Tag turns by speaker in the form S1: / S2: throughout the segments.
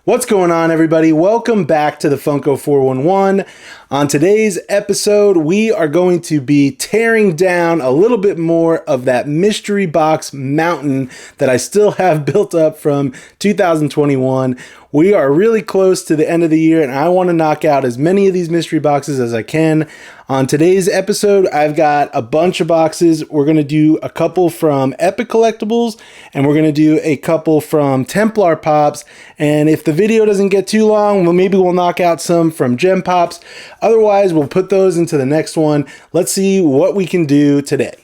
S1: What's going on, everybody? Welcome back to the Funko 411. On today's episode, we are going to be tearing down a little bit more of that mystery box mountain that I still have built up from 2021. We are really close to the end of the year, and I want to knock out as many of these mystery boxes as I can. On today's episode, I've got a bunch of boxes. We're going to do a couple from Epic Collectibles, and we're going to do a couple from Templar Pops. And if the video doesn't get too long, well, maybe we'll knock out some from Jempops. Otherwise, we'll put those into the next one. Let's see what we can do today.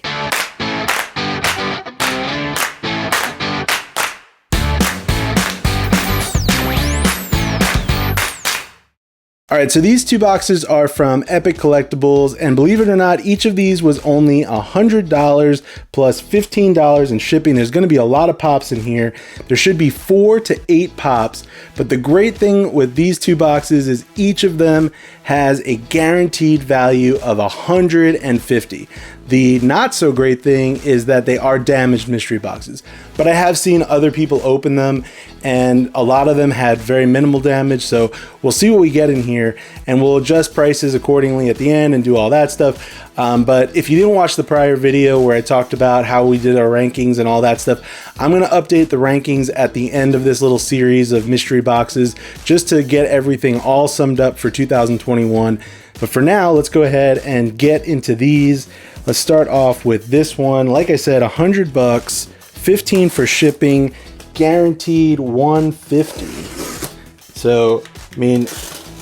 S1: All right, so these two boxes are from Epic Collectibles, and believe it or not, each of these was only $100 plus $15 in shipping. There's gonna be a lot of pops in here. There should be 4 to 8 pops, but the great thing with these two boxes is each of them has a guaranteed value of $150. The not so great thing is that they are damaged mystery boxes, but I have seen other people open them and a lot of them had very minimal damage. So we'll see what we get in here and we'll adjust prices accordingly at the end and do all that stuff. But if you didn't watch the prior video where I talked about how we did our rankings and all that stuff, I'm going to update the rankings at the end of this little series of mystery boxes just to get everything all summed up for 2021. But for now, let's go ahead and get into these. Let's start off with this one. Like I said, $100, 15 for shipping, guaranteed $150. So, I mean,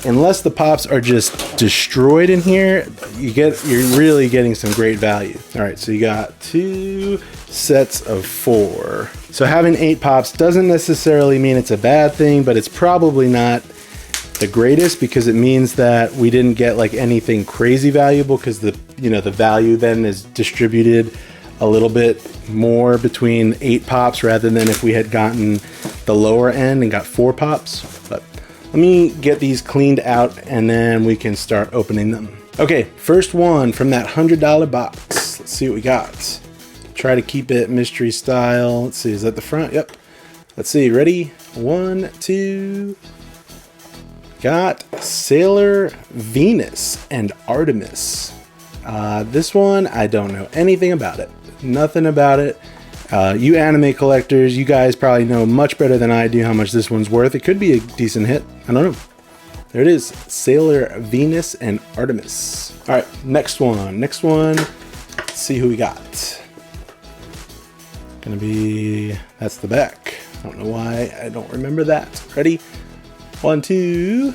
S1: unless the pops are just destroyed in here, you're really getting some great value. All right, so you got 2 sets of 4. So having 8 pops doesn't necessarily mean it's a bad thing, but it's probably not the greatest because it means that we didn't get like anything crazy valuable because the value then is distributed a little bit more between 8 pops rather than if we had gotten the lower end and got 4 pops. But let me get these cleaned out and then we can start opening them. Okay, first one from that $100 box. Let's see what we got. Try to keep it mystery style. Let's see, is that the front? Yep. Let's see, ready? 1, 2. Got Sailor Venus and Artemis. This one, I don't know anything about it. Nothing about it. You anime collectors, you guys probably know much better than I do how much this one's worth. It could be a decent hit. I don't know. There it is. Sailor Venus and Artemis. All right, next one. Next one. Let's see who we got. Gonna be, that's the back. I don't know why I don't remember that. Ready? 1, 2.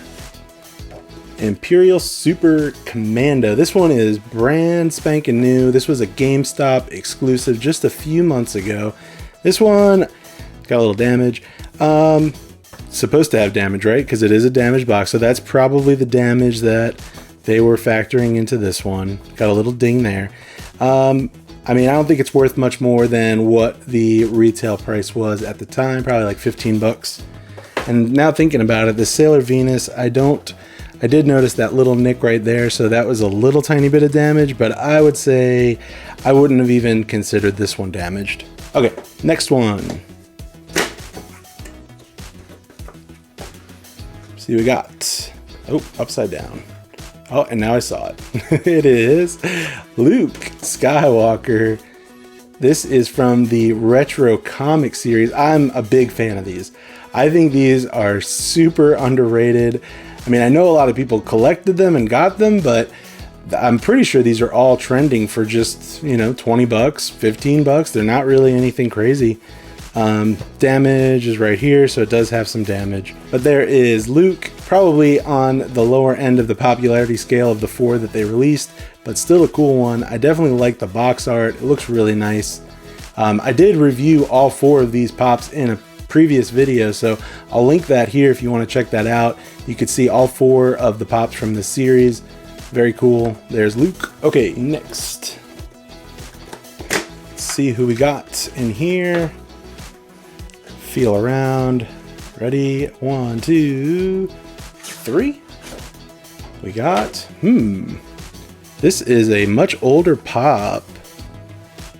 S1: Imperial Super Commando. This one is brand spanking new. This was a GameStop exclusive just a few months ago. This one got a little damage. Supposed to have damage, right? Because it is a damaged box. So that's probably the damage that they were factoring into this one. Got a little ding there. I mean, I don't think it's worth much more than what the retail price was at the time. Probably like 15 bucks. And now thinking about it, the Sailor Venus, I did notice that little nick right there, so that was a little tiny bit of damage, but I would say I wouldn't have even considered this one damaged. Okay, next one. See what we got. Oh, upside down. Oh, and now I saw it. It is Luke Skywalker. This is from the Retro Comic series. I'm a big fan of these. I think these are super underrated. I mean, I know a lot of people collected them and got them, but I'm pretty sure these are all trending for just, 20 bucks, 15 bucks. They're not really anything crazy. Damage is right here, so it does have some damage. But there is Luke, probably on the lower end of the popularity scale of the 4 that they released, but still a cool one. I definitely like the box art. It looks really nice. I did review all 4 of these pops in a previous video, so I'll link that here if you want to check that out. You could see all 4 of the pops from this series. Very cool. There's Luke. Okay, next. Let's see who we got in here. Feel around. Ready? 1, 2, 3. We got, this is a much older pop.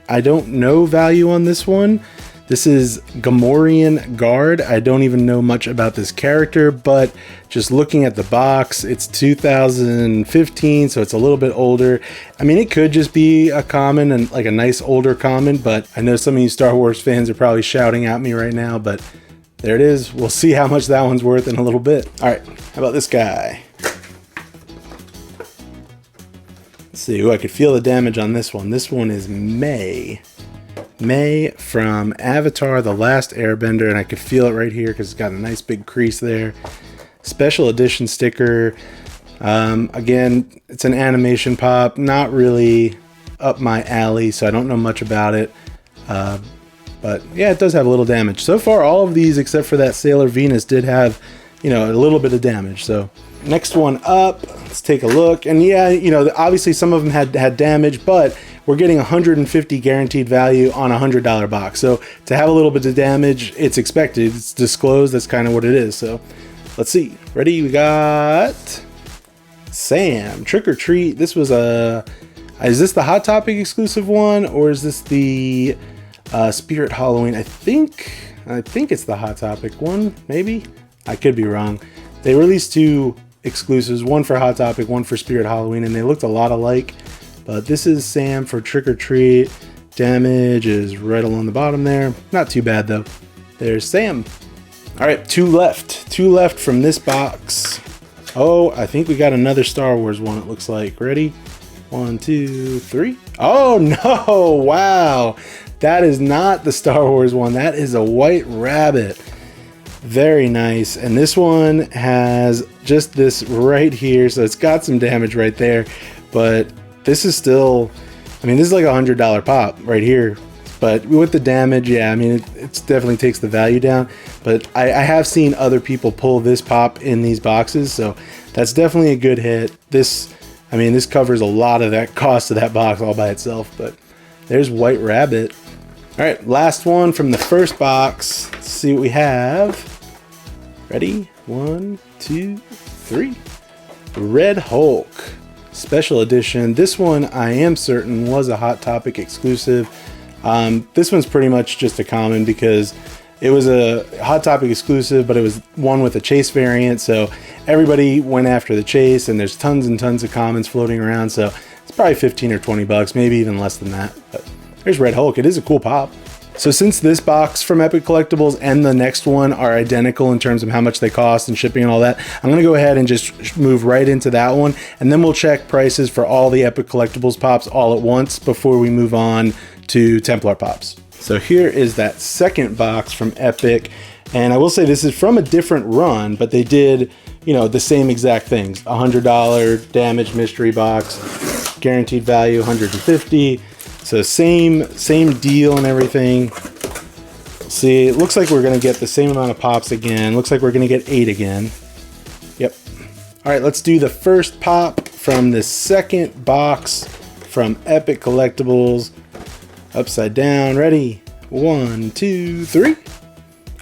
S1: I don't know value on this one. This is Gamorrean Guard. I don't even know much about this character, but just looking at the box, it's 2015, so it's a little bit older. I mean, it could just be a common and like a nice older common, but I know some of you Star Wars fans are probably shouting at me right now, but there it is. We'll see how much that one's worth in a little bit. All right, how about this guy? Let's see. Ooh, I could feel the damage on this one. This one is Mystery from Avatar: The Last Airbender, and I could feel it right here because it's got a nice big crease there. Special edition sticker. Again, it's an animation pop, not really up my alley, so I don't know much about it. But yeah, it does have a little damage. So far, all of these except for that Sailor Venus did have, you know, a little bit of damage. So next one up, let's take a look. And yeah, you know, obviously some of them had damage, but we're getting 150 guaranteed value on a $100 box. So to have a little bit of damage, it's expected. It's disclosed. That's kind of what it is. So let's see. Ready? We got Sam, Trick or Treat. This was is this the Hot Topic exclusive one, or is this the Spirit Halloween? I think it's the Hot Topic one, maybe. I could be wrong. They released two exclusives, one for Hot Topic, one for Spirit Halloween, and they looked a lot alike. But this is Sam for Trick or Treat. Damage is right along the bottom there. Not too bad though. There's Sam. All right, two left from this box. Oh, I think we got another Star Wars one, it looks like. Ready? 1, 2, 3. Oh no, wow. That is not the Star Wars one. That is a White Rabbit. Very nice. And this one has just this right here. So it's got some damage right there, but this is still, I mean, this is like $100 pop right here, but with the damage, yeah, I mean, it definitely takes the value down, but I have seen other people pull this pop in these boxes. So that's definitely a good hit. This, I mean, this covers a lot of that cost of that box all by itself, but there's White Rabbit. All right, last one from the first box. Let's see what we have. Ready? 1, 2, 3. Red Hulk. Special edition. This one I am certain was a Hot Topic exclusive. This one's pretty much just a common because it was a Hot Topic exclusive, but it was one with a chase variant, so everybody went after the chase, and there's tons and tons of commons floating around, so it's probably 15 or 20 bucks, maybe even less than that. But there's Red Hulk. It is a cool pop. So since this box from Epic Collectibles and the next one are identical in terms of how much they cost and shipping and all that, I'm going to go ahead and just move right into that one, and then we'll check prices for all the Epic Collectibles pops all at once before we move on to Templar Pops. So here is that second box from Epic, and I will say this is from a different run, but they did, you know, the same exact things. $100 damage mystery box, guaranteed value 150. So same deal and everything. See, it looks like we're gonna get the same amount of pops again. Looks like we're gonna get 8 again. Yep. All right, let's do the first pop from the second box from Epic Collectibles. Upside down, ready? 1, 2, 3.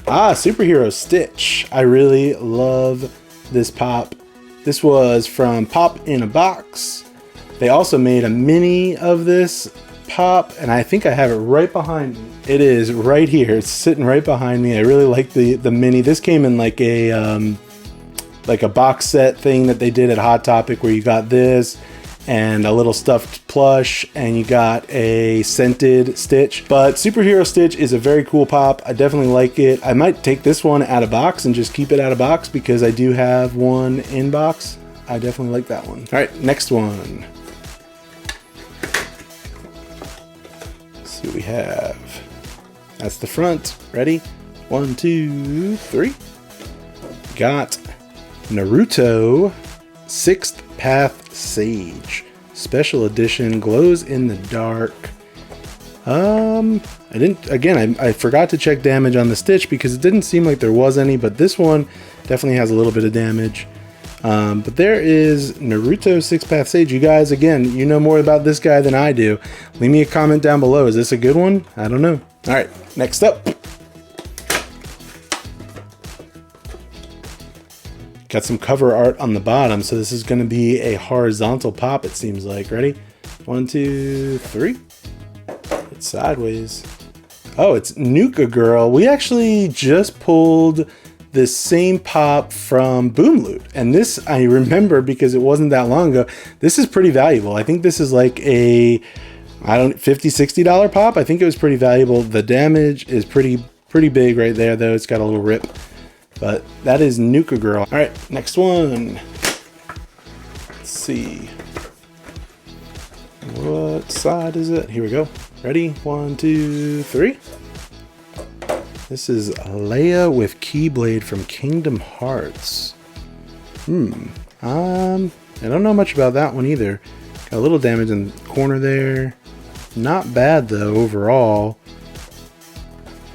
S1: Ah, Superhero Stitch. I really love this pop. This was from Pop in a Box. They also made a mini of this pop, and I think I have it right behind me. It is right here. It's sitting right behind me. I really like the mini. This came in like a box set thing that they did at Hot Topic, where you got this and a little stuffed plush, and you got a scented Stitch. But Superhero Stitch is a very cool pop. I definitely like it. I might take this one out of box and just keep it out of box because I do have one in box. I definitely like that one. All right, next one. Let's see what we have. That's the front. Ready? 1, 2, 3. Got Naruto Sixth Path Sage. Special edition, glows in the dark. I forgot to check damage on the Stitch because it didn't seem like there was any, but this one definitely has a little bit of damage. But there is Naruto Sixth Path Sage. You guys, again, you know more about this guy than I do. Leave me a comment down below. Is this a good one? I don't know. All right, next up. Got some cover art on the bottom, so this is going to be a horizontal pop, it seems like. Ready? 1, 2, 3. It's sideways. Oh, it's Nuka Girl. We actually just pulled this same pop from Boomloot. And this I remember because it wasn't that long ago. This is pretty valuable. I think this is like a, $50, $60 pop. I think it was pretty valuable. The damage is pretty big right there though. It's got a little rip, but that is Nuka Girl. All right, next one. Let's see. What side is it? Here we go. Ready? 1, 2, 3. This is Leia with Keyblade from Kingdom Hearts. I don't know much about that one either. Got a little damage in the corner there. Not bad though overall.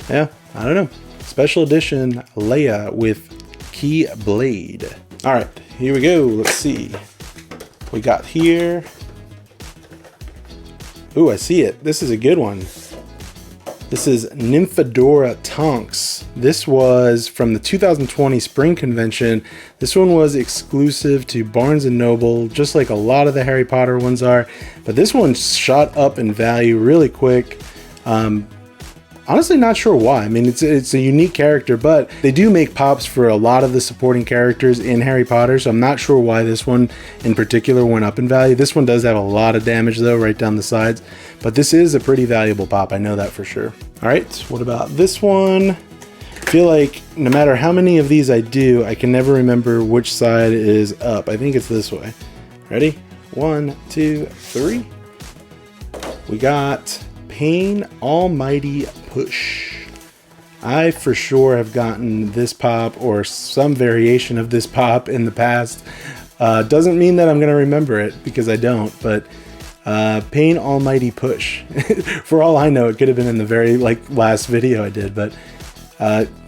S1: Yeah, I don't know. Special edition Leia with Keyblade. All right, here we go. Let's see. We got here. Ooh, I see it. This is a good one. This is Nymphadora Tonks. This was from the 2020 Spring Convention. This one was exclusive to Barnes & Noble, just like a lot of the Harry Potter ones are. But this one shot up in value really quick. Honestly, not sure why. I mean, it's a unique character, but they do make pops for a lot of the supporting characters in Harry Potter, so I'm not sure why this one in particular went up in value. This one does have a lot of damage, though, right down the sides, but this is a pretty valuable pop. I know that for sure. All right, what about this one? I feel like no matter how many of these I do, I can never remember which side is up. I think it's this way. Ready? 1, 2, 3. We got Pain Almighty Push. I for sure have gotten this pop or some variation of this pop in the past. Doesn't mean that I'm going to remember it because I don't, but Pain Almighty Push. For all I know, it could have been in the very last video I did, but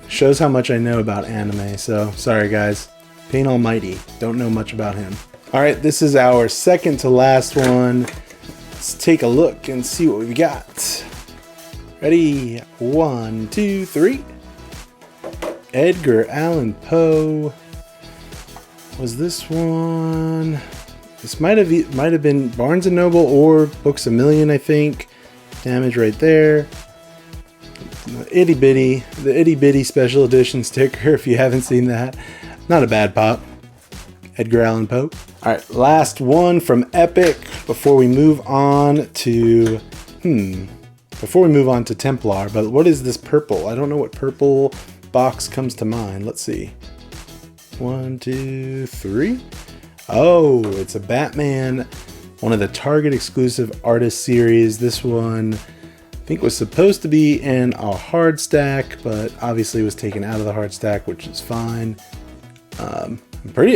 S1: shows how much I know about anime. So sorry guys. Pain Almighty. Don't know much about him. All right, this is our second to last one. Let's take a look and see what we got. Ready? 1, 2, 3. Edgar Allan Poe. Was this one? This might have been Barnes & Noble or Books A Million, I think. Damage right there. The itty bitty special edition sticker. If you haven't seen that, not a bad pop. Edgar Allan Poe. All right, last one from Epic before we move on to Templar. But what is this purple? I don't know what purple box comes to mind. Let's see. 1, 2, 3. Oh, it's a Batman, one of the Target exclusive artist series. This one I think was supposed to be in a hard stack, but obviously was taken out of the hard stack, which is fine. I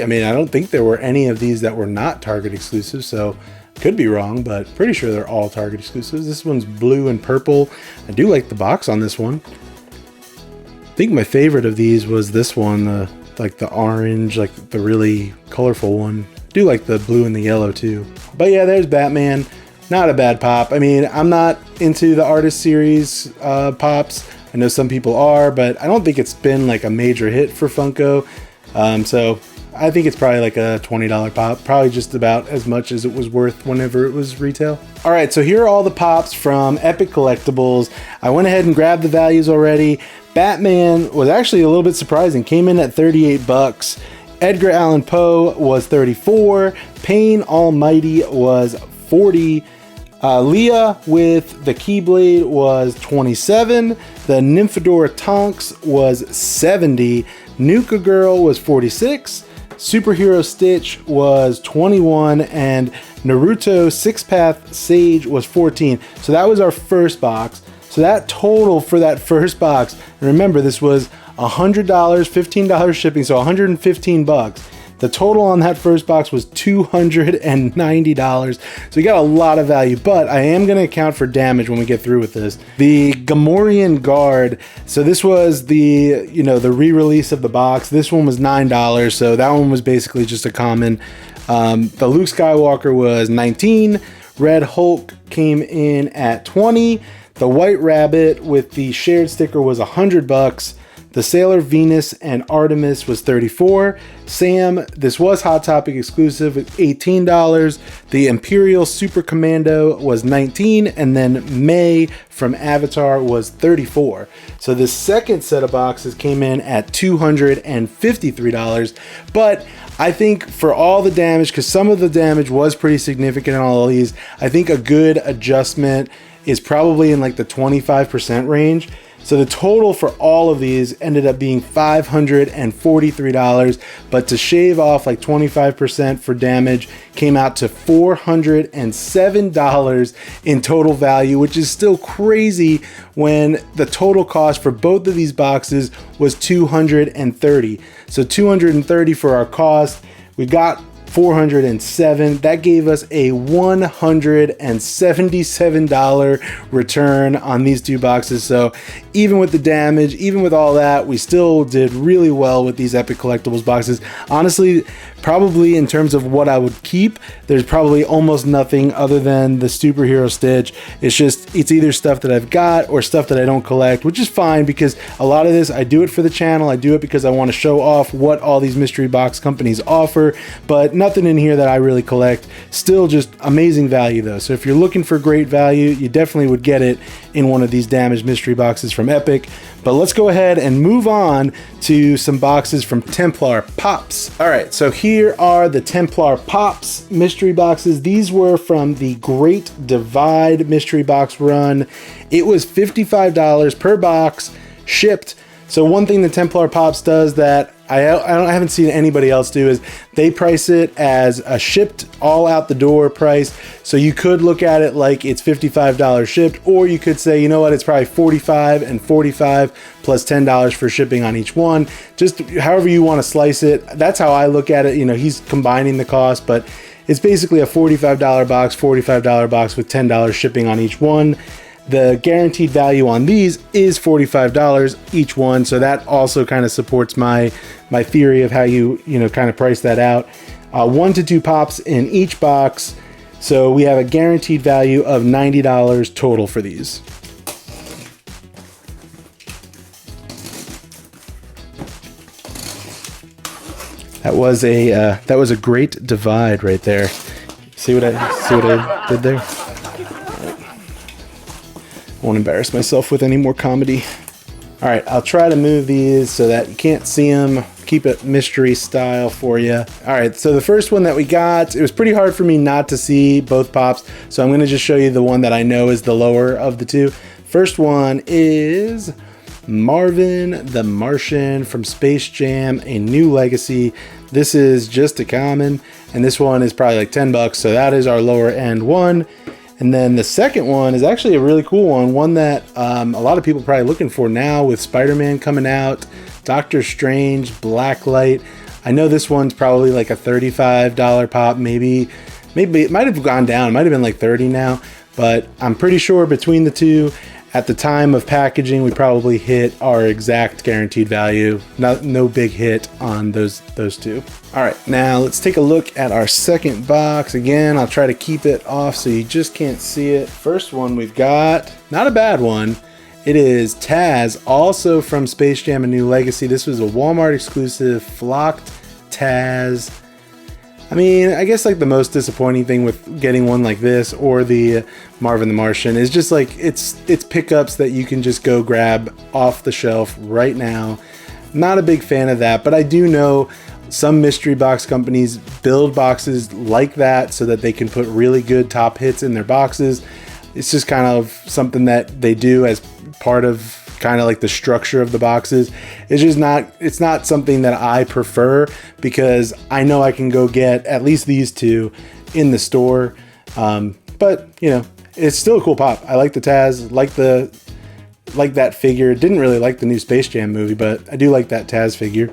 S1: mean, I don't think there were any of these that were not Target exclusive, so could be wrong, but pretty sure they're all Target exclusives. This one's blue and purple. I do like the box on this one. I think my favorite of these was this one, the orange, the really colorful one. I do like the blue and the yellow too. But yeah, there's Batman. Not a bad pop. I mean, I'm not into the artist series pops. I know some people are, but I don't think it's been a major hit for Funko. So I think it's probably like a $20 pop, probably just about as much as it was worth whenever it was retail. All right, so here are all the pops from Epic Collectibles. I went ahead and grabbed the values already. Batman was actually a little bit surprising, came in at 38 bucks. Edgar Allan Poe was 34. Pain Almighty was 40. Leah with the Keyblade was 27. The Nymphadora Tonks was 70. Nuka Girl was 46. Superhero Stitch was 21, and Naruto Six Path Sage was 14. So that was our first box. So that total for that first box, and remember this was $100, $15 shipping, so 115 bucks. The total on that first box was $290. So we got a lot of value, but I am going to account for damage when we get through with this. The Gamorrean Guard. So this was the re-release of the box. This one was $9. So that one was basically just a common. The Luke Skywalker was 19. Red Hulk came in at 20. The White Rabbit with the shared sticker was $100. The Sailor Venus and Artemis was $34. Sam, this was Hot Topic exclusive, at $18. The Imperial Super Commando was $19, and then May from Avatar was $34. So the second set of boxes came in at $253, but I think for all the damage, because some of the damage was pretty significant on all of these, I think a good adjustment is probably in like the 25% range. So the total for all of these ended up being $543, but to shave off like 25% for damage came out to $407 in total value, which is still crazy when the total cost for both of these boxes was $230. So $230 for our cost. We got $407. That gave us a $177 return on these two boxes. So even with the damage, even with all that, we still did really well with these Epic Collectibles boxes. Honestly, probably in terms of what I would keep, there's probably almost nothing other than the superhero Stitch. It's either stuff that I've got or stuff that I don't collect, which is fine because a lot of this, I do it for the channel. I do it because I want to show off what all these mystery box companies offer, but nothing in here that I really collect. Still just amazing value though. So if you're looking for great value, you definitely would get it in one of these damaged mystery boxes from Epic. But let's go ahead and move on to some boxes from Templar Pops. All right, so here are the Templar Pops mystery boxes. These were from the Great Divide mystery box run. It was $55 per box, shipped. So one thing the Templar Pops does that I haven't seen anybody else do is they price it as a shipped all out the door price. So you could look at it like it's $55 shipped, or you could say, you know what, it's probably $45 and $45 plus $10 for shipping on each one. Just however you want to slice it. That's how I look at it. You know, he's combining the cost, but it's basically a $45 box with $10 shipping on each one. The guaranteed value on these is $45 each one, so that also kind of supports my theory of how you kind of price that out. 1 to 2 pops in each box, so we have a guaranteed value of $90 total for these. That was a great divide right there. See what I did there? Won't embarrass myself with any more comedy. All right, I'll try to move these so that you can't see them. Keep it mystery style for you. All right, so the first one that we got, it was pretty hard for me not to see both pops, so I'm gonna just show you the one that I know is the lower of the two. First one is Marvin the Martian from Space Jam, A New Legacy. This is just a common, and this one is probably like 10 bucks, so that is our lower end one. And then the second one is actually a really cool one that a lot of people are probably looking for now with Spider-Man coming out, Doctor Strange, Blacklight. I know this one's probably like a $35 pop, maybe it might have gone down, it might have been like 30 now, but I'm pretty sure between the two, at the time of packaging, we probably hit our exact guaranteed value. No big hit on those two. All right, now let's take a look at our second box. Again, I'll try to keep it off so you just can't see it. First one we've got, not a bad one. It is Taz, also from Space Jam: A New Legacy. This was a Walmart exclusive, flocked Taz. I mean, I guess like the most disappointing thing with getting one like this or the Marvin the Martian is just like it's pickups that you can just go grab off the shelf right now. Not a big fan of that, but I do know some mystery box companies build boxes like that so that they can put really good top hits in their boxes. It's just kind of something that they do as part of kind of like the structure of the boxes. It's not something that I prefer because I know I can go get at least these two in the store. But you know, it's still a cool pop. I like the Taz, like that figure. Didn't really like the new Space Jam movie, but I do like that Taz figure.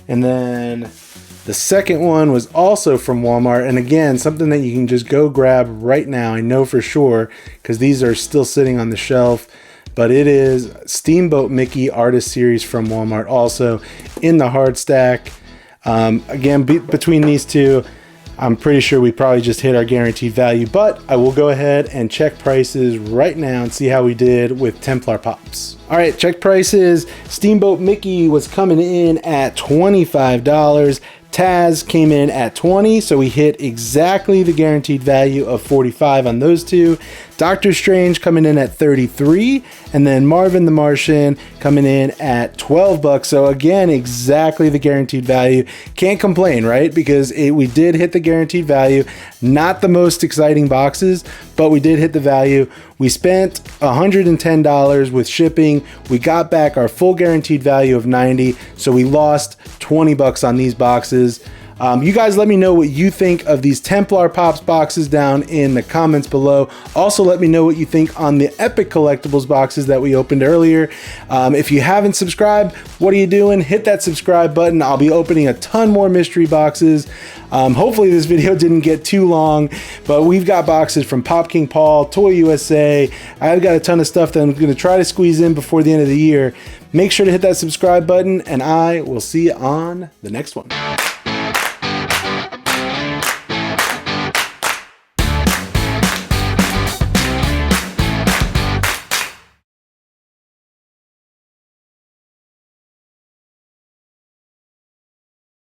S1: And then the second one was also from Walmart, and again, something that you can just go grab right now. I know for sure because these are still sitting on the shelf. But it is Steamboat Mickey Artist Series from Walmart, also in the hard stack. Again, between these two, I'm pretty sure we probably just hit our guaranteed value, but I will go ahead and check prices right now and see how we did with Templar Pops. All right, check prices. Steamboat Mickey was coming in at $25. Taz came in at 20, so we hit exactly the guaranteed value of 45 on those two. Doctor Strange coming in at 33, and then Marvin the Martian coming in at 12 bucks. So again, exactly the guaranteed value. Can't complain, right? Because we did hit the guaranteed value. Not the most exciting boxes, but we did hit the value. We spent $110 with shipping. We got back our full guaranteed value of 90, so we lost 20 bucks on these boxes. You guys let me know what you think of these Templar Pops boxes down in the comments below. Also, let me know what you think on the Epic Collectibles boxes that we opened earlier. If you haven't subscribed, what are you doing? Hit that subscribe button. I'll be opening a ton more mystery boxes. Hopefully this video didn't get too long, but we've got boxes from Pop King Paul, ToyUSA. I've got a ton of stuff that I'm going to try to squeeze in before the end of the year. Make sure to hit that subscribe button, and I will see you on the next one.